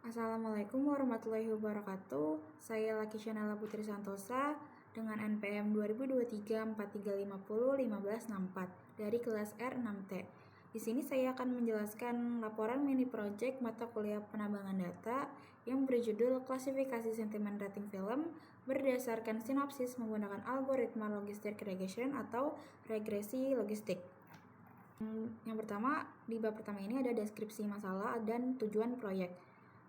Assalamualaikum warahmatullahi wabarakatuh. Saya Lakisha Nala Putri Santosa dengan NPM 202343501564 dari kelas R6T. Di sini saya akan menjelaskan laporan mini project mata kuliah penambangan data yang berjudul Klasifikasi Sentimen Rating Film berdasarkan sinopsis menggunakan algoritma logistic regression atau regresi logistik. Yang pertama, di bab pertama ini ada deskripsi masalah dan tujuan proyek.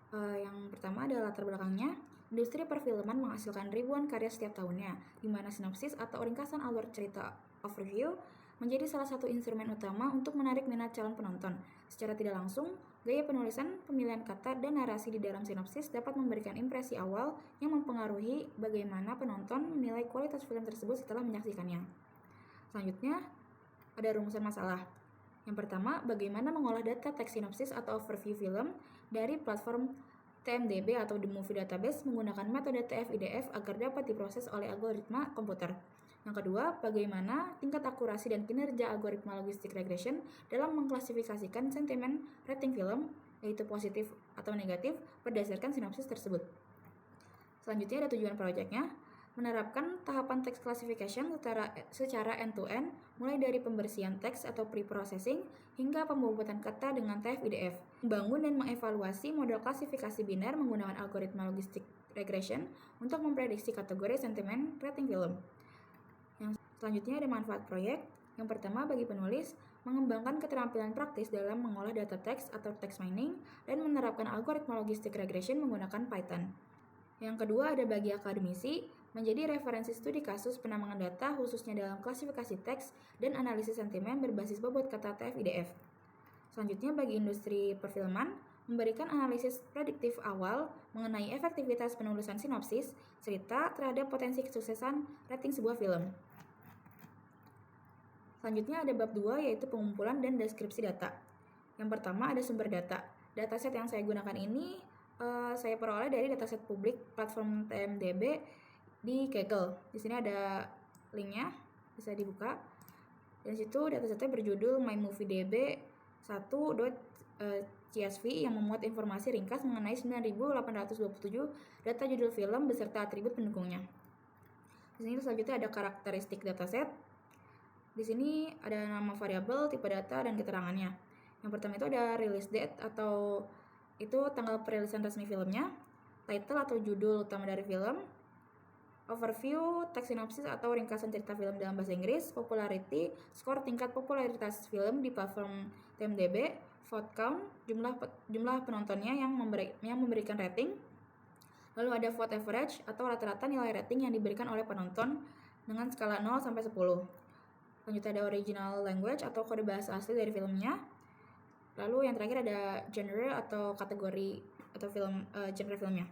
Yang pertama adalah latar belakangnya. Industri perfilman menghasilkan ribuan karya setiap tahunnya, di mana sinopsis atau ringkasan alur cerita overview menjadi salah satu instrumen utama untuk menarik minat calon penonton. Secara tidak langsung, gaya penulisan, pemilihan kata, dan narasi di dalam sinopsis dapat memberikan impresi awal yang mempengaruhi bagaimana penonton menilai kualitas film tersebut setelah menyaksikannya. Selanjutnya, ada rumusan masalah. Yang pertama, bagaimana mengolah data teks sinopsis atau overview film dari platform TMDB atau The Movie Database menggunakan metode TF-IDF agar dapat diproses oleh algoritma komputer. Yang kedua, bagaimana tingkat akurasi dan kinerja algoritma logistic regression dalam mengklasifikasikan sentimen rating film, yaitu positif atau negatif, berdasarkan sinopsis tersebut. Selanjutnya ada tujuan proyeknya. Menerapkan tahapan text classification secara end-to-end, mulai dari pembersihan teks atau pre-processing hingga pembobotan kata dengan TF-IDF. Membangun dan mengevaluasi model klasifikasi biner menggunakan algoritma logistic regression untuk memprediksi kategori sentimen rating film. Yang selanjutnya ada manfaat proyek. Yang pertama, bagi penulis, mengembangkan keterampilan praktis dalam mengolah data teks atau text mining dan menerapkan algoritma logistic regression menggunakan Python. Yang kedua ada bagi akademisi, menjadi referensi studi kasus penambangan data khususnya dalam klasifikasi teks dan analisis sentimen berbasis bobot kata TF-IDF. Selanjutnya bagi industri perfilman, memberikan analisis prediktif awal mengenai efektivitas penulisan sinopsis, cerita terhadap potensi kesuksesan rating sebuah film. Selanjutnya ada bab 2 yaitu pengumpulan dan deskripsi data. Yang pertama ada sumber data. Dataset yang saya gunakan ini saya peroleh dari dataset publik platform TMDB di Kaggle. Di sini ada linknya, bisa dibuka. Dan situ datasetnya berjudul mymoviedb1.csv yang memuat informasi ringkas mengenai 9.827 data judul film beserta atribut pendukungnya. Di sini selanjutnya ada karakteristik dataset. Di sini ada nama variabel, tipe data, dan keterangannya. Yang pertama itu ada release date atau itu tanggal perilisan resmi filmnya, title atau judul utama dari film, overview, teks sinopsis atau ringkasan cerita film dalam bahasa Inggris, popularity, skor tingkat popularitas film di platform TMDB, vote count, jumlah penontonnya yang memberikan rating, lalu ada vote average atau rata-rata nilai rating yang diberikan oleh penonton dengan skala 0 sampai 10. Selanjutnya ada original language atau kode bahasa asli dari filmnya. Lalu yang terakhir ada genre atau kategori atau genre filmnya.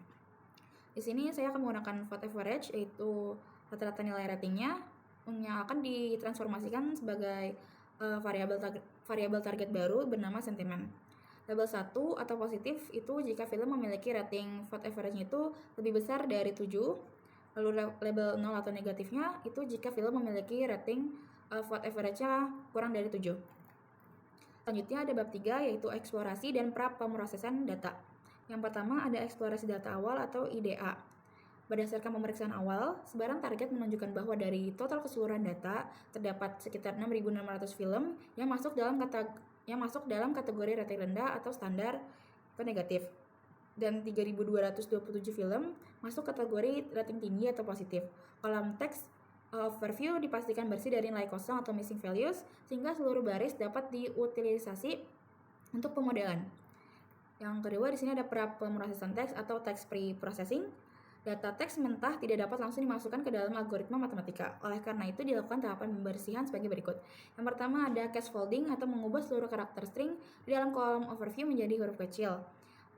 Di sini saya akan menggunakan vote average, yaitu rata-rata nilai ratingnya yang akan ditransformasikan sebagai variabel target baru bernama sentimen. Label 1 atau positif itu jika film memiliki rating vote average-nya itu lebih besar dari 7. Lalu label 0 atau negatifnya itu jika film memiliki rating vote average-nya kurang dari 7. Selanjutnya ada bab 3 yaitu eksplorasi dan pra-pemrosesan data. Yang pertama ada eksplorasi data awal atau IDA. Berdasarkan pemeriksaan awal, sebaran target menunjukkan bahwa dari total keseluruhan data terdapat sekitar 6.600 film yang masuk dalam kategori rating rendah atau standar atau negatif. Dan 3.227 film masuk kategori rating tinggi atau positif. Kolom teks overview dipastikan bersih dari nilai kosong atau missing values sehingga seluruh baris dapat diutilisasi untuk pemodelan. Yang kedua di sini ada pra-pemrosesan teks atau text pre-processing. Data teks mentah tidak dapat langsung dimasukkan ke dalam algoritma matematika. Oleh karena itu dilakukan tahapan pembersihan sebagai berikut. Yang pertama ada scaffolding atau mengubah seluruh karakter string di dalam kolom overview menjadi huruf kecil.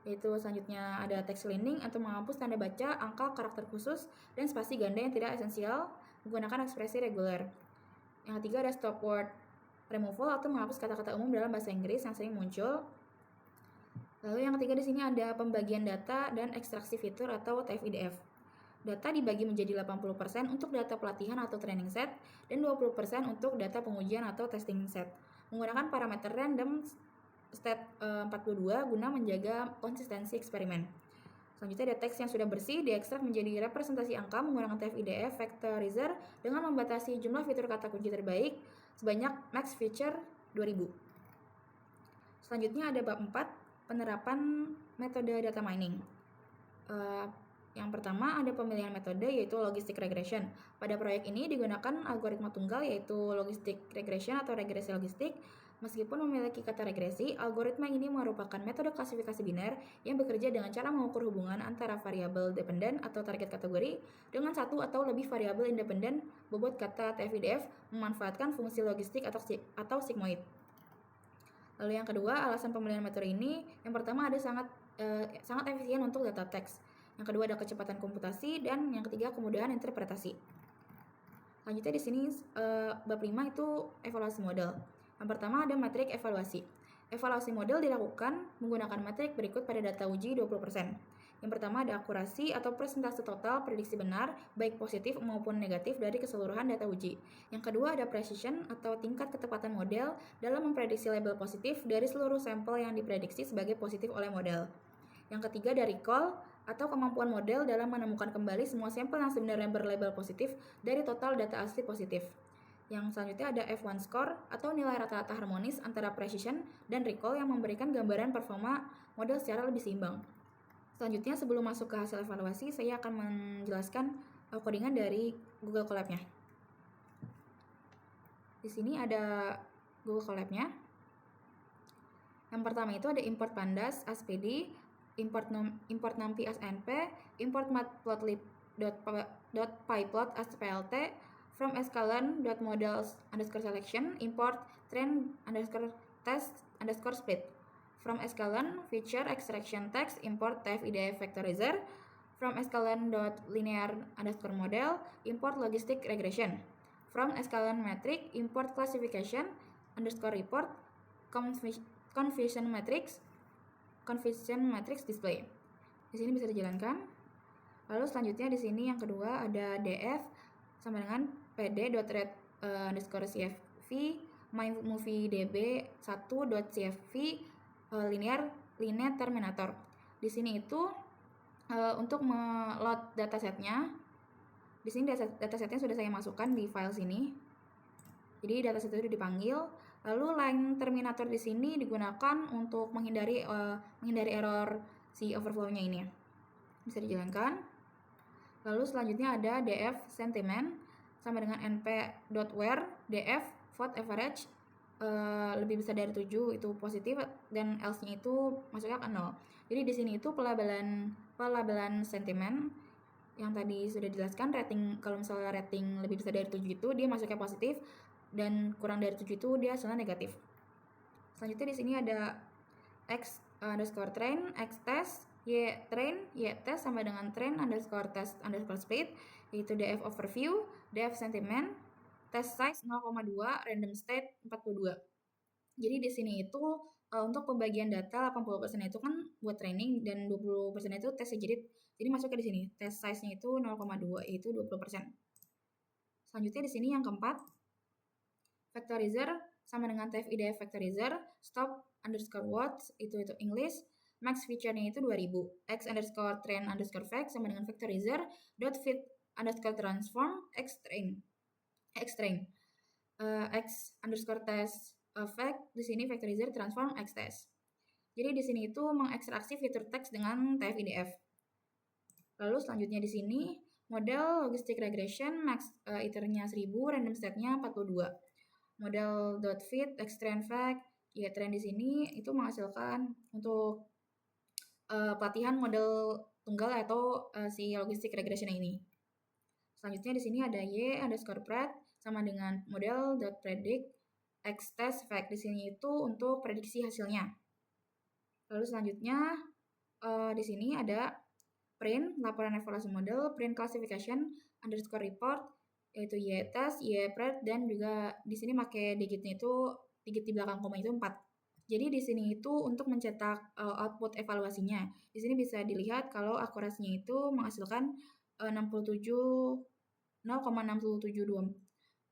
Yaitu selanjutnya ada text cleaning atau menghapus tanda baca, angka, karakter khusus, dan spasi ganda yang tidak esensial menggunakan ekspresi reguler. Yang ketiga ada stop word removal atau menghapus kata-kata umum dalam bahasa Inggris yang sering muncul. Lalu yang ketiga di sini ada pembagian data dan ekstraksi fitur atau TF-IDF. Data dibagi menjadi 80% untuk data pelatihan atau training set dan 20% untuk data pengujian atau testing set. Menggunakan parameter random stat 42 guna menjaga konsistensi eksperimen. Selanjutnya ada teks yang sudah bersih diekstrak menjadi representasi angka menggunakan TF-IDF vectorizer dengan membatasi jumlah fitur kata kunci terbaik sebanyak max feature 2000. Selanjutnya ada bab 4, penerapan metode data mining. Yang pertama ada pemilihan metode yaitu logistic regression. Pada proyek ini digunakan algoritma tunggal yaitu logistic regression atau regresi logistik. Meskipun memiliki kata regresi, algoritma ini merupakan metode klasifikasi biner yang bekerja dengan cara mengukur hubungan antara variabel dependen atau target kategori dengan satu atau lebih variabel independen bobot kata TF-IDF memanfaatkan fungsi logistik atau sigmoid. Lalu yang kedua, alasan pemilihan metode ini, yang pertama ada sangat efisien untuk data teks. Yang kedua ada kecepatan komputasi dan yang ketiga kemudahan interpretasi. Selanjutnya di sini bab 5 itu evaluasi model. Yang pertama ada metrik evaluasi. Evaluasi model dilakukan menggunakan metrik berikut pada data uji 20%. Yang pertama ada akurasi atau persentase total prediksi benar, baik positif maupun negatif dari keseluruhan data uji. Yang kedua ada precision atau tingkat ketepatan model dalam memprediksi label positif dari seluruh sampel yang diprediksi sebagai positif oleh model. Yang ketiga ada recall atau kemampuan model dalam menemukan kembali semua sampel yang sebenarnya berlabel positif dari total data asli positif. Yang selanjutnya ada F1 score atau nilai rata-rata harmonis antara precision dan recall yang memberikan gambaran performa model secara lebih seimbang. Selanjutnya sebelum masuk ke hasil evaluasi, saya akan menjelaskan codingan dari Google Colab-nya. Di sini ada Google Colab-nya. Yang pertama itu ada import pandas ASPD, import numpy as np, import matplotlib.pyplot as plt, from escalon.models_selection, import trend_test_split. From escalon feature extraction text, import TF-IDF vectorizer. From escalon.linear_model, import logistic regression. From escalon metric, import classification_report, confusion matrix display. Di sini bisa dijalankan. Lalu selanjutnya di sini yang kedua ada df sama dengan pd.read_cfv mymoviedb1.cfv linear terminator. Di sini itu untuk meload datasetnya. Di sini datasetnya sudah saya masukkan di file sini. Jadi dataset itu dipanggil. Lalu line terminator di sini digunakan untuk menghindari error si overflow-nya ini. Bisa dijalankan. Lalu selanjutnya ada df sentiment sama dengan np.where df vote average lebih besar dari 7 itu positif dan else-nya itu masuknya ke 0. Jadi di sini itu pelabelan sentimen yang tadi sudah dijelaskan, rating kalau misalnya rating lebih besar dari 7 itu dia masuknya positif dan kurang dari 7 itu dia hasilnya negatif. Selanjutnya di sini ada x_train, x_test, y_train, y_test sama dengan train_test_split, yaitu df overview, df sentiment, test size 0,2, random state 42. Jadi di sini itu untuk pembagian data 80% itu kan buat training dan 20% itu tesnya. Jadi masuknya di sini. Test size-nya itu 0,2 yaitu 20%. Selanjutnya di sini yang keempat, vectorizer sama dengan TF-IDF vectorizer, stop_what itu English, max feature-nya itu 2000, x_train_fact sama dengan vectorizer .fit_transform x_train, x_test fact di sini vectorizer transform x_test. Jadi di sini itu mengekstraksi fitur teks dengan TF-IDF. Lalu selanjutnya di sini model logistic regression max iternya 1000, random state-nya 42. Model .fit x_train fact, ya trend di sini itu menghasilkan untuk pelatihan model tunggal atau si logistic regression ini. Selanjutnya di sini ada y_pred sama dengan model .predict x_test fact. Di sini itu untuk prediksi hasilnya. Lalu selanjutnya di sini ada print laporan evaluasi model, print classification_report yaitu y_test, y_pred dan juga di sini pakai digitnya itu digit di belakang koma itu 4. Jadi di sini itu untuk mencetak output evaluasinya. Di sini bisa dilihat kalau akurasinya itu menghasilkan 0,6724.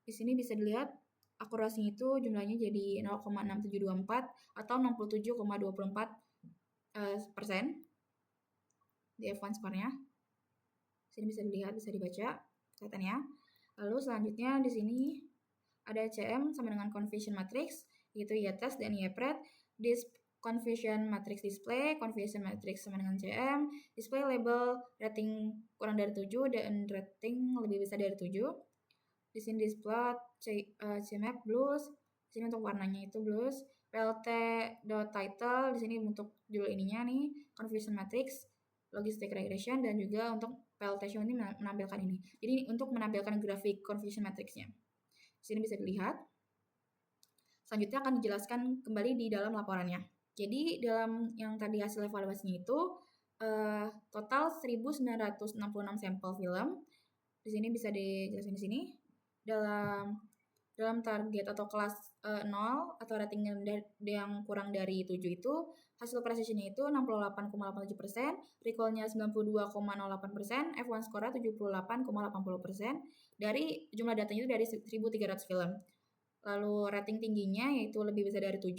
Di sini bisa dilihat akurasinya itu jumlahnya jadi 0,6724 atau 67,24% di F1 skornya. Sini bisa dilihat, bisa dibaca kelihatannya. Lalu selanjutnya di sini ada CM sama dengan confusion matrix, yaitu Y-test dan Y-pred. Confusion matrix display, confusion matrix sama dengan CM, display label rating kurang dari 7 dan rating lebih besar dari 7. Di sini display CMap blues, di sini untuk warnanya itu blues, plt.title, di sini untuk judul ininya nih, confusion matrix, logistic regression, dan juga untuk plt show ini menampilkan ini. Jadi untuk menampilkan grafik confusion matrixnya. Di sini bisa dilihat. Selanjutnya akan dijelaskan kembali di dalam laporannya. Jadi dalam yang tadi hasil evaluasinya itu total 1966 sampel film. Di sini bisa dijelaskan di sini. Dalam target atau kelas 0 atau rating yang kurang dari 7 itu hasil precisionnya itu 68,87%, recallnya 92,08%, F1 score 78,80%. Dari jumlah datanya itu dari 1.300 film. Lalu rating tingginya yaitu lebih besar dari 7.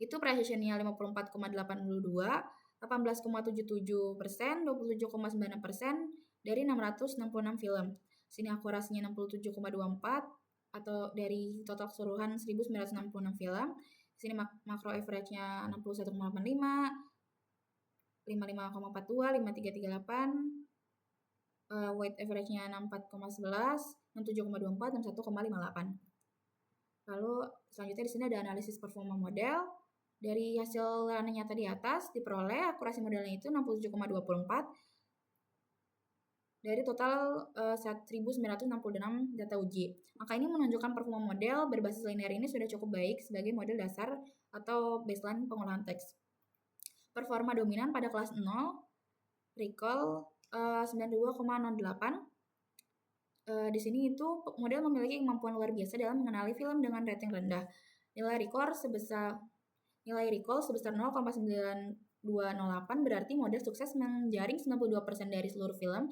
Itu precisionnya 54,82, 18,77%, 27,9% dari 666 film. Sini akurasinya 67,24 atau dari total keseluruhan 1966 film. Sini makro average-nya 61,85, 55,42, 5338, weight average-nya 64,11, 67,24, 61,58. Lalu selanjutnya di sini ada analisis performa model. Dari hasil learning nyata di atas diperoleh akurasi modelnya itu 67,24 dari total 1966 data uji. Maka ini menunjukkan performa model berbasis linear ini sudah cukup baik sebagai model dasar atau baseline pengolahan teks. Performa dominan pada kelas 0, recall 92,08. Di sini itu model memiliki kemampuan luar biasa dalam mengenali film dengan rating rendah. Nilai recall sebesar 0,9208 berarti model sukses menjaring 92% dari seluruh film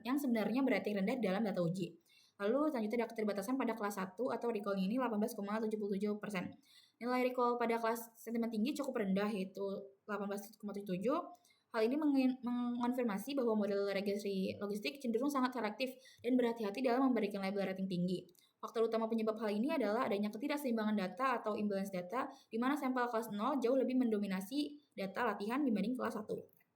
yang sebenarnya berating rendah dalam data uji. Lalu selanjutnya ada keterbatasan pada kelas 1 atau recall ini 18,77%. Nilai recall pada kelas sentimen tinggi cukup rendah yaitu 18,77. Hal ini mengonfirmasi bahwa model regresi logistik cenderung sangat selektif dan berhati-hati dalam memberikan label rating tinggi. Faktor utama penyebab hal ini adalah adanya ketidakseimbangan data atau imbalance data, di mana sampel kelas 0 jauh lebih mendominasi data latihan dibanding kelas 1.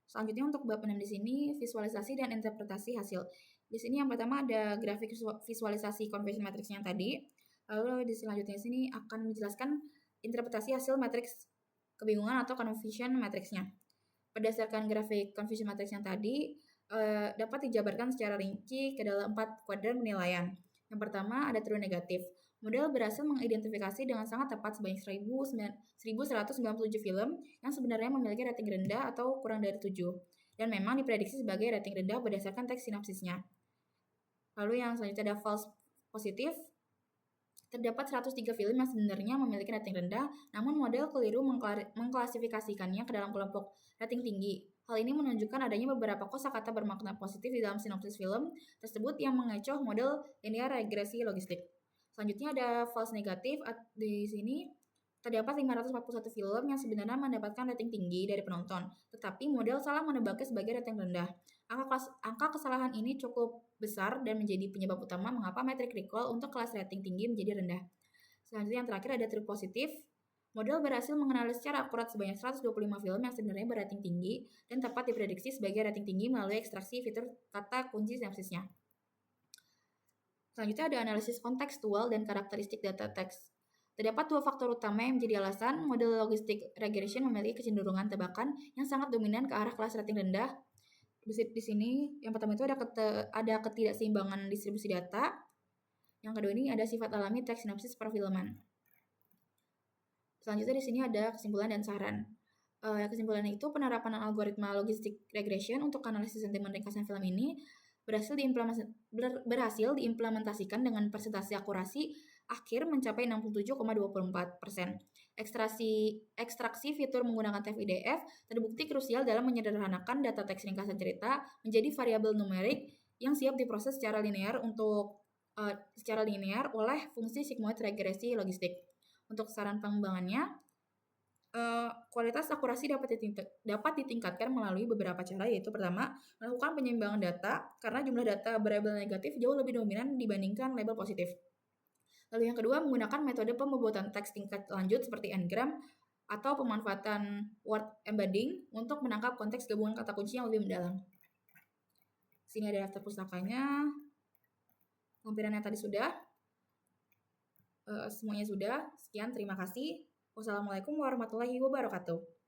Selanjutnya untuk bab 6 di sini, visualisasi dan interpretasi hasil. Di sini yang pertama ada grafik visualisasi conversion matrix yang tadi. Lalu di selanjutnya di sini akan menjelaskan interpretasi hasil matriks kebingungan atau confusion matrixnya. Berdasarkan grafik confusion matrix yang tadi, dapat dijabarkan secara rinci ke dalam 4 kuadran penilaian. Yang pertama ada true negatif. Model berhasil mengidentifikasi dengan sangat tepat sebanyak 1.197 film yang sebenarnya memiliki rating rendah atau kurang dari 7 dan memang diprediksi sebagai rating rendah berdasarkan teks sinopsisnya. Lalu yang selanjutnya ada false positif. Terdapat 103 film yang sebenarnya memiliki rating rendah, namun model keliru mengklasifikasikannya ke dalam kelompok rating tinggi. Hal ini menunjukkan adanya beberapa kosakata bermakna positif di dalam sinopsis film tersebut yang mengecoh model linear regresi logistik. Selanjutnya ada false negatif. Di sini terdapat 541 film yang sebenarnya mendapatkan rating tinggi dari penonton, tetapi model salah menebaknya sebagai rating rendah. Angka kesalahan ini cukup besar dan menjadi penyebab utama mengapa metrik recall untuk kelas rating tinggi menjadi rendah. Selanjutnya yang terakhir ada true positif. Model berhasil mengenali secara akurat sebanyak 125 film yang sebenarnya berating tinggi dan tepat diprediksi sebagai rating tinggi melalui ekstraksi fitur kata kunci sinopsisnya. Selanjutnya ada analisis kontekstual dan karakteristik data teks. Terdapat 2 faktor utama yang menjadi alasan model logistic regression memiliki kecenderungan tebakan yang sangat dominan ke arah kelas rating rendah. Di sini yang pertama itu ada ketidakseimbangan distribusi data. Yang kedua ini ada sifat alami teks sinopsis perfilman. Selanjutnya di sini ada kesimpulan dan saran. Kesimpulannya itu penerapan algoritma logistic regression untuk analisis sentimen ringkasan film ini berhasil diimplementasikan dengan persentase akurasi akhir mencapai 67,24%. Ekstraksi fitur menggunakan TF-IDF terbukti krusial dalam menyederhanakan data teks ringkasan cerita menjadi variabel numerik yang siap diproses secara linear untuk secara linear oleh fungsi sigmoid regresi logistik. Untuk saran pengembangannya, kualitas akurasi dapat ditingkatkan melalui beberapa cara, yaitu pertama, melakukan penyeimbangan data karena jumlah data variabel negatif jauh lebih dominan dibandingkan label positif. Lalu yang kedua, menggunakan metode pembuatan teks tingkat lanjut seperti n-gram atau pemanfaatan word embedding untuk menangkap konteks gabungan kata kunci yang lebih mendalam. Sini ada daftar pustakanya. Lampirannya tadi sudah. Semuanya sudah. Sekian, terima kasih. Wassalamualaikum warahmatullahi wabarakatuh.